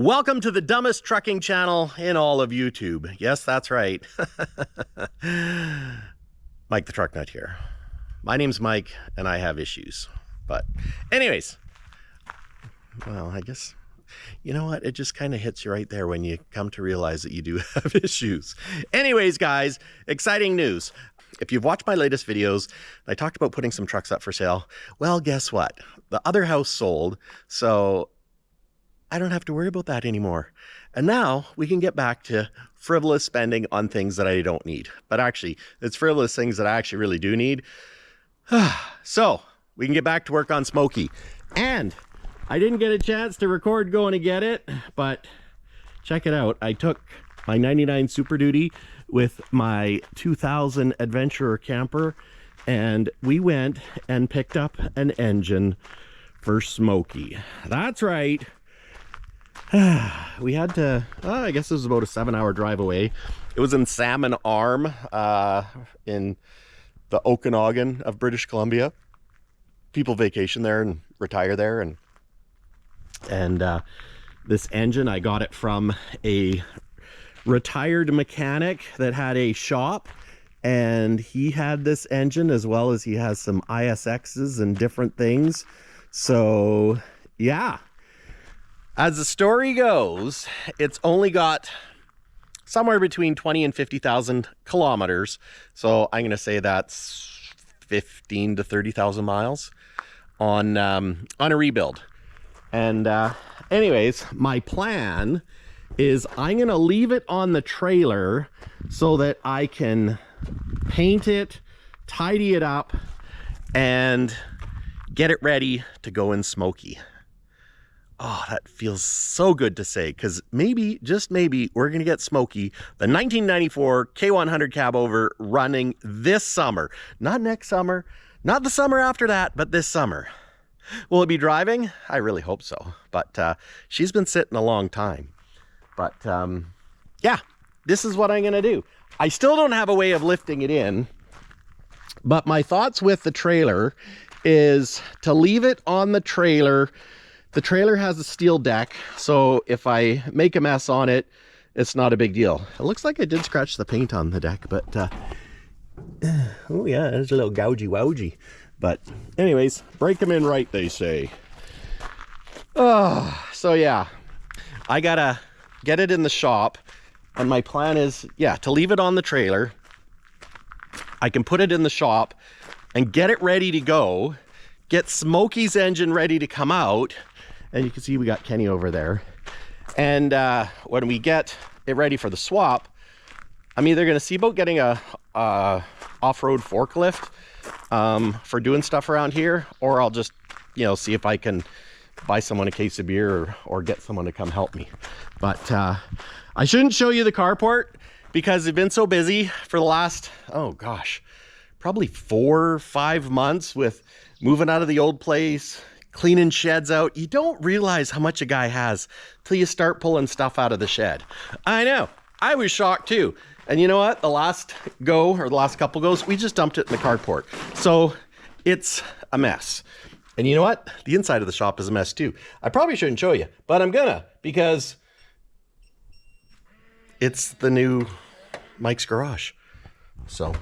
Welcome to the dumbest trucking channel in all of YouTube. Yes, that's right. Mike the Truck Nut here. My name's Mike and I have issues. But anyways, well, I guess, you know what? It just kind of hits you right there when you come to realize that you do have issues. Anyways, guys, exciting news. If you've watched my latest videos, I talked about putting some trucks up for sale. Well, guess what? The other house sold, so I don't have to worry about that anymore. And now we can get back to frivolous spending on things that I don't need. But actually, it's frivolous things that I actually really do need. So we can get back to work on Smokey. And I didn't get a chance to record going to get it, but check it out. I took my 99 Super Duty with my 2000 Adventurer camper, and we went and picked up an engine for Smokey. That's right. We had to, I guess it was about a 7-hour drive away. It was in Salmon Arm in the Okanagan of British Columbia. People vacation there and retire there. And this engine, I got it from a retired mechanic that had a shop. And he had this engine as well as he has some ISXs and different things. So, yeah. As the story goes, it's only got somewhere between 20 and 50,000 kilometers. So I'm going to say that's 15 to 30,000 miles on a rebuild. And anyways, my plan is I'm going to leave it on the trailer so that I can paint it, tidy it up, and get it ready to go in Smokey. Oh, that feels so good to say, because maybe, just maybe, we're going to get Smokey, the 1994 K100 Cabover, running this summer. Not next summer, not the summer after that, but this summer. Will it be driving? I really hope so. But she's been sitting a long time. But yeah, this is what I'm going to do. I still don't have a way of lifting it in, but my thoughts with the trailer is to leave it on the trailer. The trailer has a steel deck, so if I make a mess on it, it's not a big deal. It looks like I did scratch the paint on the deck, but oh yeah, there's a little gougy wougy. But anyways, break them in right, they say. Oh, so yeah, I gotta get it in the shop, and my plan is, yeah, to leave it on the trailer. I can put it in the shop and get it ready to go, get Smokey's engine ready to come out. And you can see we got Kenny over there. And when we get it ready for the swap, I'm either going to see about getting a off-road forklift for doing stuff around here, or I'll just, you know, see if I can buy someone a case of beer or get someone to come help me. But I shouldn't show you the carport because they've been so busy for the last, oh gosh, probably 4 or 5 months with moving out of the old place, cleaning sheds out. You don't realize how much a guy has till you start pulling stuff out of the shed. I know, I was shocked too. And you know what? The last go, or the last couple goes, we just dumped it in the carport. So it's a mess. And you know what? The inside of the shop is a mess too. I probably shouldn't show you, but I'm gonna, because it's the new Mike's Garage. So,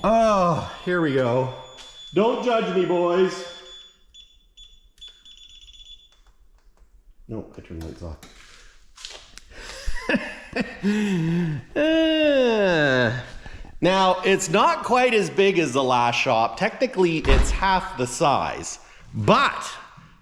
oh, here we go. Don't judge me, boys. No, I turned the lights off. Now, it's not quite as big as the last shop. Technically, it's half the size. But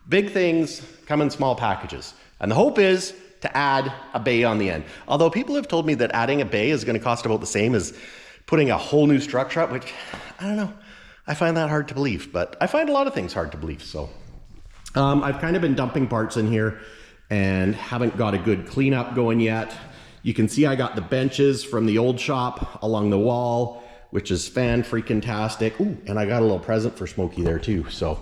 big things come in small packages. And the hope is to add a bay on the end. Although people have told me that adding a bay is going to cost about the same as putting a whole new structure up, which, I don't know. I find that hard to believe, but I find a lot of things hard to believe. So I've kind of been dumping parts in here and haven't got a good cleanup going yet. You can see I got the benches from the old shop along the wall, which is fan-freaking-tastic. Ooh, and I got a little present for Smokey there too. So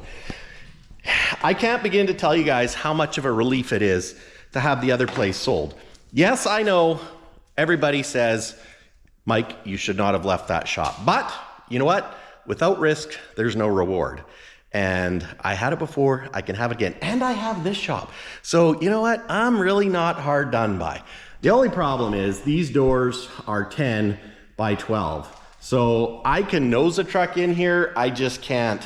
I can't begin to tell you guys how much of a relief it is to have the other place sold. Yes, I know everybody says, Mike, you should not have left that shop. But you know what? Without risk, there's no reward. And I had it before, I can have it again. And I have this shop. So you know what? I'm really not hard done by. The only problem is these doors are 10 by 12. So I can nose a truck in here, I just can't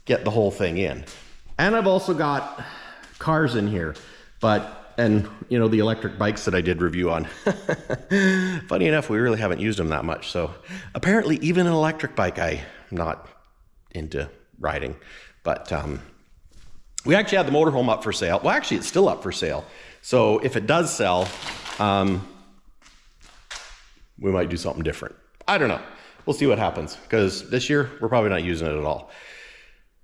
get the whole thing in. And I've also got cars in here, and you know, the electric bikes that I did review on. Funny enough, we really haven't used them that much. So apparently even an electric bike I'm not into riding. But we actually had the motorhome up for sale. Well, actually it's still up for sale. So if it does sell, we might do something different. I don't know. We'll see what happens, because this year we're probably not using it at all.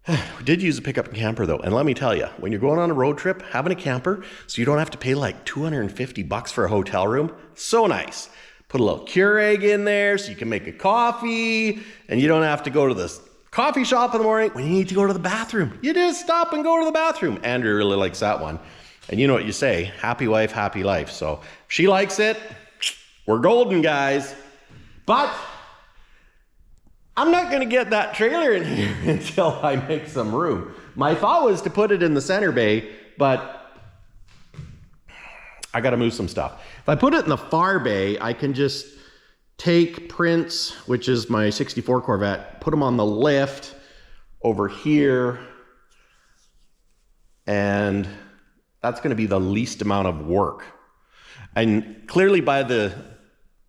We did use a pickup and camper though, and let me tell you, when you're going on a road trip, having a camper so you don't have to pay like $250 for a hotel room, so nice. Put a little Keurig in there so you can make a coffee, and you don't have to go to this coffee shop in the morning when you need to go to the bathroom. You just stop and go to the bathroom. Andrew really likes that one. And you know what you say, happy wife, happy life. So if she likes it, we're golden, guys. But I'm not gonna get that trailer in here until I make some room. My thought was to put it in the center bay, but I gotta move some stuff. If I put it in the far bay, I can just take Prince, which is my 64 Corvette, put them on the lift over here, and that's gonna be the least amount of work. And clearly by the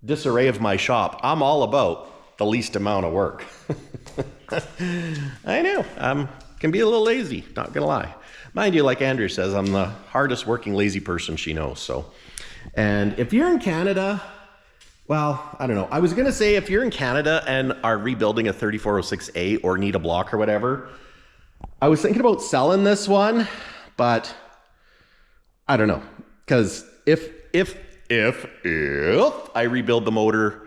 disarray of my shop, I'm all about the least amount of work. I know, can be a little lazy, not gonna lie. Mind you, like Andrew says, I'm the hardest working lazy person she knows, so. And if you're in Canada, well, I don't know. I was gonna say if you're in Canada and are rebuilding a 3406A or need a block or whatever, I was thinking about selling this one, but I don't know. Because if I rebuild the motor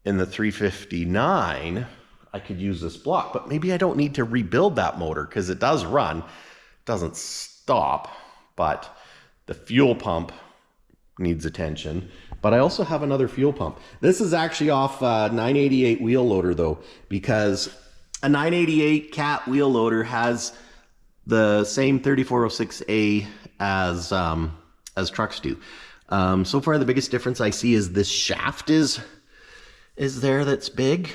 in the 359, I could use this block, but maybe I don't need to rebuild that motor because it does run, doesn't stop, but the fuel pump needs attention. But I also have another fuel pump. This is actually off 988 wheel loader though, because a 988 cat wheel loader has the same 3406A as trucks do. So far the biggest difference I see is this shaft is there that's big.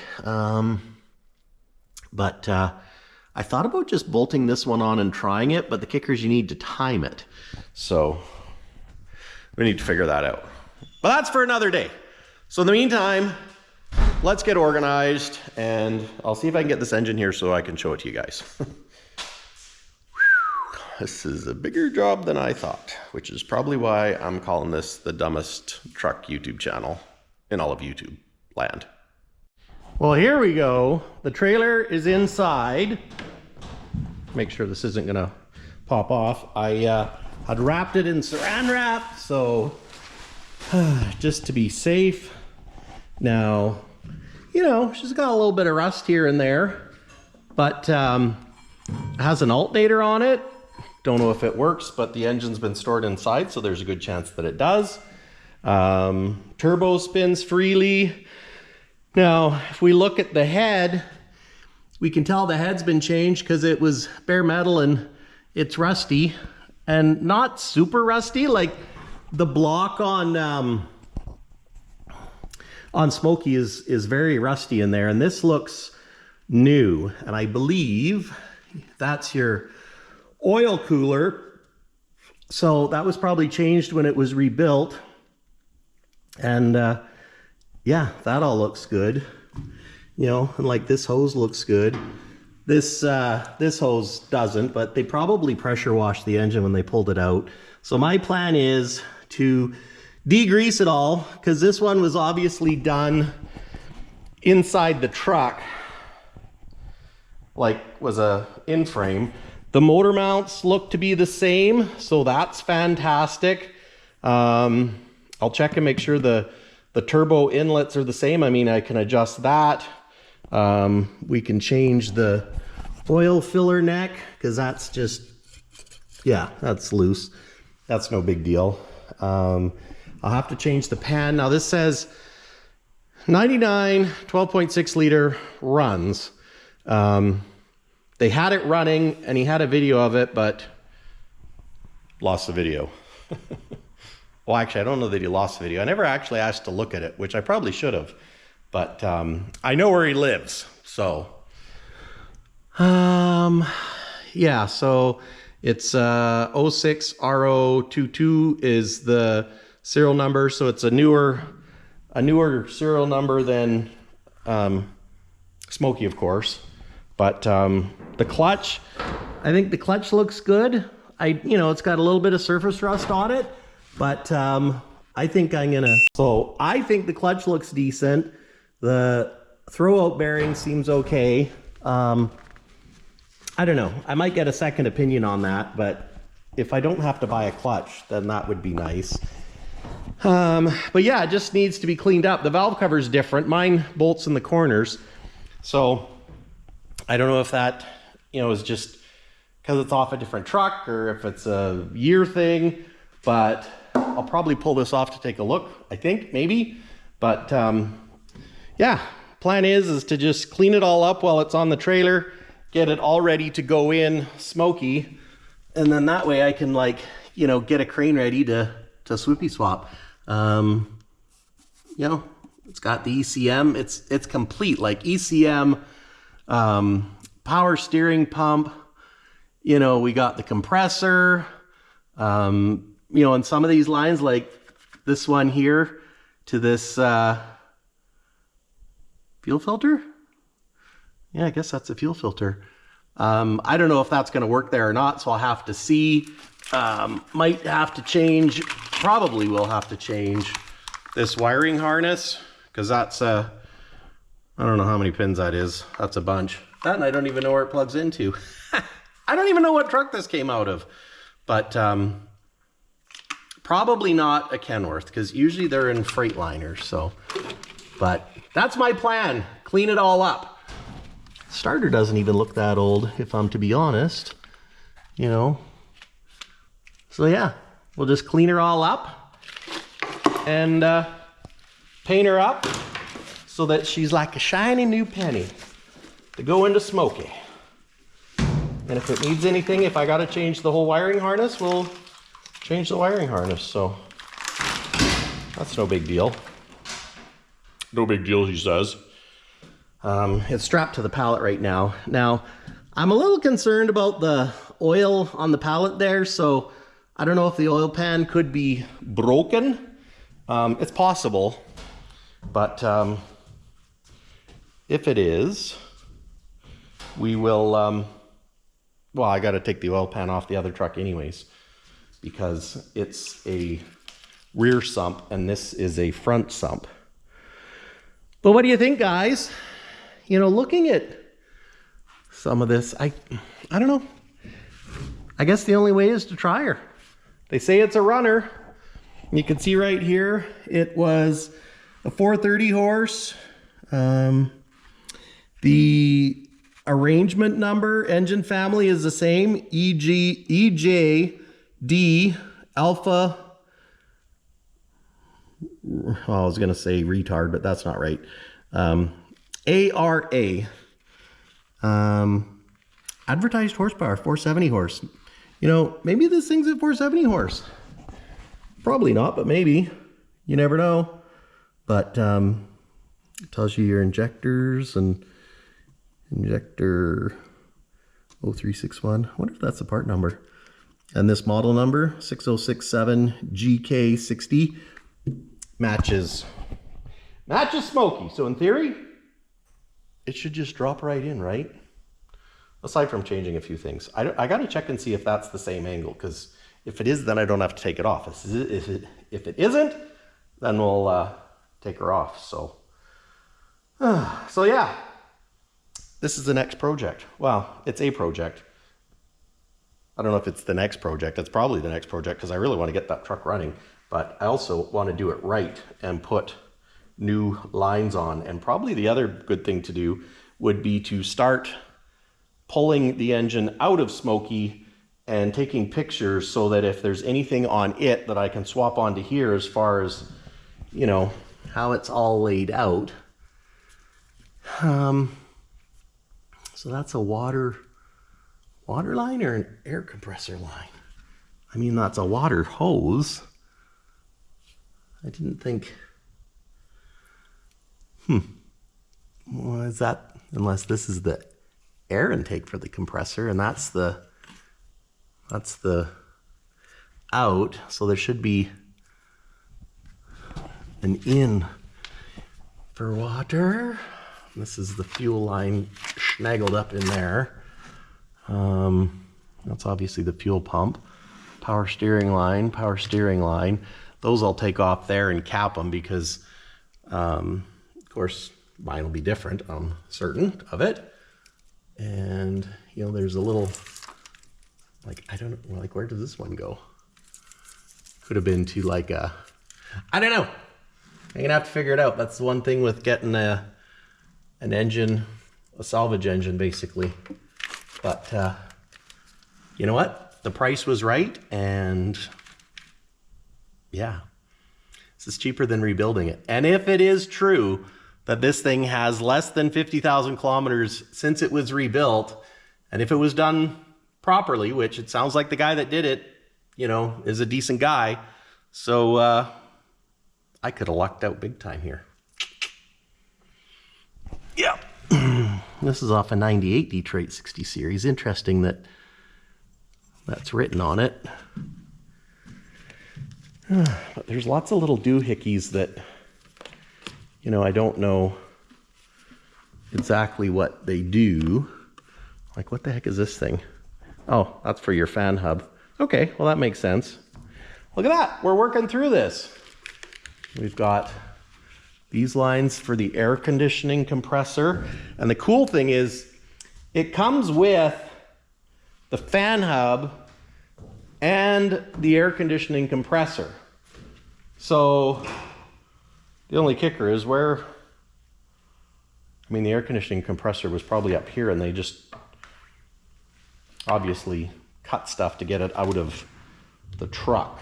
But I thought about just bolting this one on and trying it, but the kicker is you need to time it. So we need to figure that out. But that's for another day. So in the meantime, let's get organized, and I'll see if I can get this engine here so I can show it to you guys. This is a bigger job than I thought, which is probably why I'm calling this the dumbest truck YouTube channel in all of YouTube land. Well, here we go. The trailer is inside. Make sure this isn't gonna pop off. I had wrapped it in saran wrap, so just to be safe. Now, you know, she's got a little bit of rust here and there, but it has an alternator on it. Don't know if it works, but the engine's been stored inside, so there's a good chance that it does. Turbo spins freely. Now, if we look at the head, we can tell the head's been changed because it was bare metal and it's rusty, and not super rusty. Like the block on Smokey is very rusty in there, and this looks new. And I believe that's your oil cooler. So that was probably changed when it was rebuilt. And yeah, that all looks good. You know, and like this hose looks good. This hose doesn't, but they probably pressure washed the engine when they pulled it out. So my plan is to degrease it all, because this one was obviously done inside the truck, like was a in-frame. The motor mounts look to be the same, so that's fantastic. I'll check and make sure the turbo inlets are the same. I mean, I can adjust that. We can change the oil filler neck, because that's just, yeah, that's loose. That's no big deal. I'll have to change the pan. Now this says 99 12.6 liter runs. they had it running and he had a video of it, but lost the video. Well, actually, I don't know that he lost the video. I never actually asked to look at it, which I probably should have. But I know where he lives, so. Yeah, so it's 06RO22 is the serial number. So it's a newer serial number than Smokey, of course. But the clutch, I think the clutch looks good. It's got a little bit of surface rust on it, but I think I think the clutch looks decent. The throwout bearing seems okay. I don't know. I might get a second opinion on that, but if I don't have to buy a clutch, then that would be nice. But yeah, it just needs to be cleaned up. The valve cover is different. Mine bolts in the corners. So I don't know if that, is just because it's off a different truck or if it's a year thing, but I'll probably pull this off to take a look, I think, maybe. But yeah, plan is to just clean it all up while it's on the trailer, get it all ready to go in Smokey, and then that way I can get a crane ready to swoopy swap. It's got the ECM, it's complete, like ECM, power steering pump, we got the compressor, and some of these lines, like this one here to this fuel filter. Yeah, I guess that's a fuel filter. I don't know if that's going to work there or not, so I'll have to see. Might have to change, probably will have to change this wiring harness, because that's I don't know how many pins that is. That's a bunch. That, and I don't even know where it plugs into. I don't even know what truck this came out of. But probably not a Kenworth, because usually they're in Freightliners. So, but that's my plan. Clean it all up. Starter doesn't even look that old, if I'm to be honest. So yeah, we'll just clean her all up and paint her up so that she's like a shiny new penny to go into Smokey. And if it needs anything, if I got to change the whole wiring harness, we'll change the wiring harness. So that's no big deal. No big deal, he says. It's strapped to the pallet right now. Now, I'm a little concerned about the oil on the pallet there, so I don't know if the oil pan could be broken. It's possible, but if it is, we will, well, I got to take the oil pan off the other truck anyways, because it's a rear sump and this is a front sump. But what do you think, guys? Looking at some of this, I don't know. I guess the only way is to try her. They say it's a runner. You can see right here, it was a 430 horse. The arrangement number, engine family is the same, EJD Alpha. Well, I was going to say retard, but that's not right. ARA. Advertised horsepower, 470 horse. Maybe this thing's at 470 horse. Probably not, but maybe. You never know. But it tells you your injectors and injector 0361. I wonder if that's the part number. And this model number, 6067 GK60, matches Smokey. So in theory, it should just drop right in, right? Aside from changing a few things. I got to check and see if that's the same angle, because if it is, then I don't have to take it off. If it isn't, then we'll take her off. So yeah, this is the next project. Well, it's a project. I don't know if it's the next project. It's probably the next project, because I really want to get that truck running. But I also want to do it right and put new lines on. And probably the other good thing to do would be to start pulling the engine out of Smokey and taking pictures, so that if there's anything on it that I can swap onto here, as far as, how it's all laid out. So that's a water water line or an air compressor line? I mean, that's a water hose. I didn't think... What is that? Unless this is the air intake for the compressor, and that's the out. So there should be an in for water. This is the fuel line snaggled up in there. That's obviously the fuel pump. Power steering line, power steering line. Those I'll take off there and cap them because, of course, mine will be different. I'm certain of it. And, you know, there's a little, like, I don't know, like, where does this one go? Could have been to like a, I don't know. I'm gonna have to figure it out. That's the one thing with getting an engine, a salvage engine, basically. But you know what? The price was right, and yeah, this is cheaper than rebuilding it. And if it is true that this thing has less than 50,000 kilometers since it was rebuilt, and if it was done properly, which it sounds like the guy that did it, you know, is a decent guy, so I could have lucked out big time here. Yeah. This is off a 98 Detroit 60 series. Interesting that that's written on it. But there's lots of little doohickeys that, you know, I don't know exactly what they do. Like, what the heck is this thing? Oh, that's for your fan hub. Okay, well, that makes sense. Look at that. We're working through this. We've got these lines for the air conditioning compressor. And the cool thing is it comes with the fan hub and the air conditioning compressor. So the only kicker is where, I mean, the air conditioning compressor was probably up here and they just obviously cut stuff to get it out of the truck.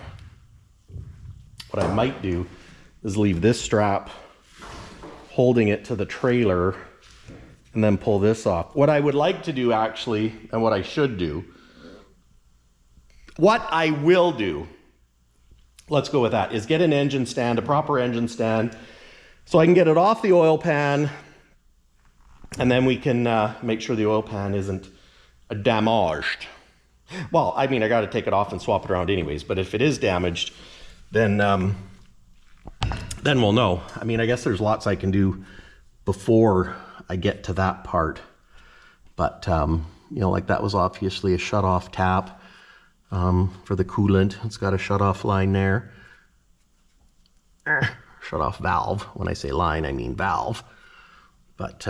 What I might do is leave this strap holding it to the trailer and then pull this off. What I would like to do actually, and what I should do, what I will do, let's go with that, is get an engine stand, a proper engine stand, so I can get it off the oil pan, and then we can make sure the oil pan isn't damaged. Well, I mean, I got to take it off and swap it around anyways, but if it is damaged, then we'll know. I mean, I guess there's lots I can do before I get to that part. But, you know, like that was obviously a shut-off tap for the coolant. It's got a shut-off line there. Shut-off valve. When I say line, I mean valve. But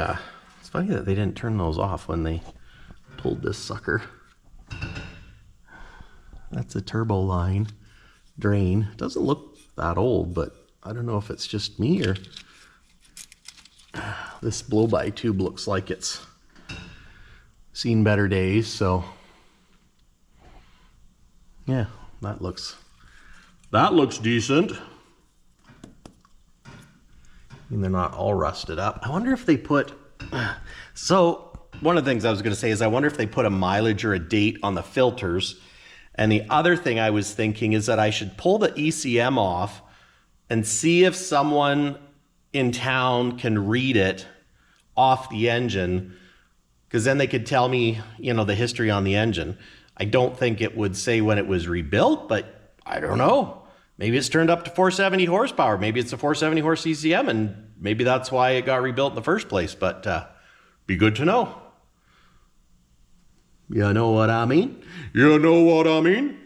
it's funny that they didn't turn those off when they pulled this sucker. That's a turbo line drain. It doesn't look that old, but I don't know if it's just me or this blow-by tube looks like it's seen better days. So yeah, that looks decent. I mean, they're not all rusted up. I wonder if they put, so one of the things I was going to say is I wonder if they put a mileage or a date on the filters. And the other thing I was thinking is that I should pull the ECM off and see if someone in town can read it off the engine, because then they could tell me, you know, the history on the engine. I don't think it would say when it was rebuilt, but I don't know. Maybe it's turned up to 470 horsepower. Maybe it's a 470 horse ECM, and maybe that's why it got rebuilt in the first place, but be good to know. You know what I mean? You know what I mean?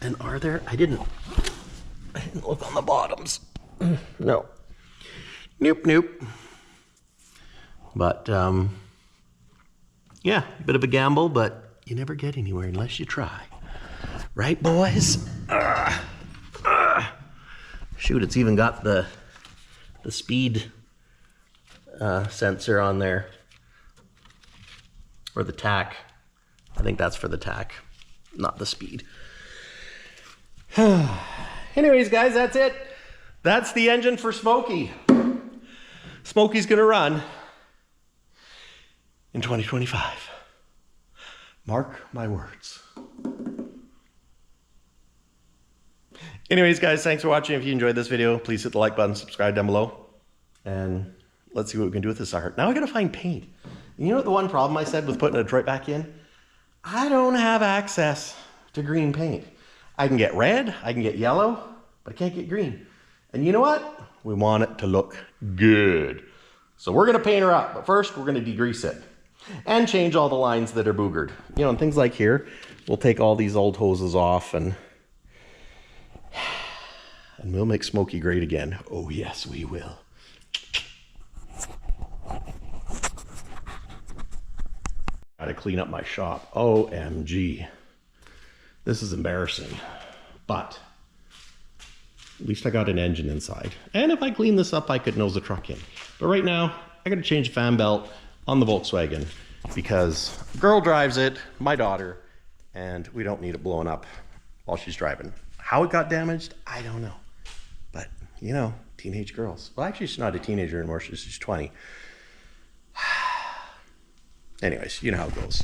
And are there, I didn't look on the bottoms. No. Nope. But, yeah, a bit of a gamble, but you never get anywhere unless you try. Right, boys? Shoot, it's even got the speed sensor on there. Or the tack. I think that's for the tack, not the speed. Anyways, guys, that's it. That's the engine for Smokey. Smokey's gonna run in 2025. Mark my words. Anyways, guys, thanks for watching. If you enjoyed this video, please hit the like button, subscribe down below, and let's see what we can do with this sucker. Now I gotta find paint. You know what the one problem I said with putting it right back in? I don't have access to green paint. I can get red, I can get yellow, but I can't get green. And you know what? We want it to look good. So we're gonna paint her up, but first we're gonna degrease it and change all the lines that are boogered. You know, and things like here, we'll take all these old hoses off and we'll make Smokey great again. Oh yes, we will. Gotta clean up my shop. OMG. This is embarrassing, but at least I got an engine inside. And if I clean this up, I could nose the truck in. But right now, I gotta change the fan belt on the Volkswagen because girl drives it, my daughter, and we don't need it blowing up while she's driving. How it got damaged, I don't know. But, you know, teenage girls. Well, actually, she's not a teenager anymore. She's 20. Anyways, you know how it goes.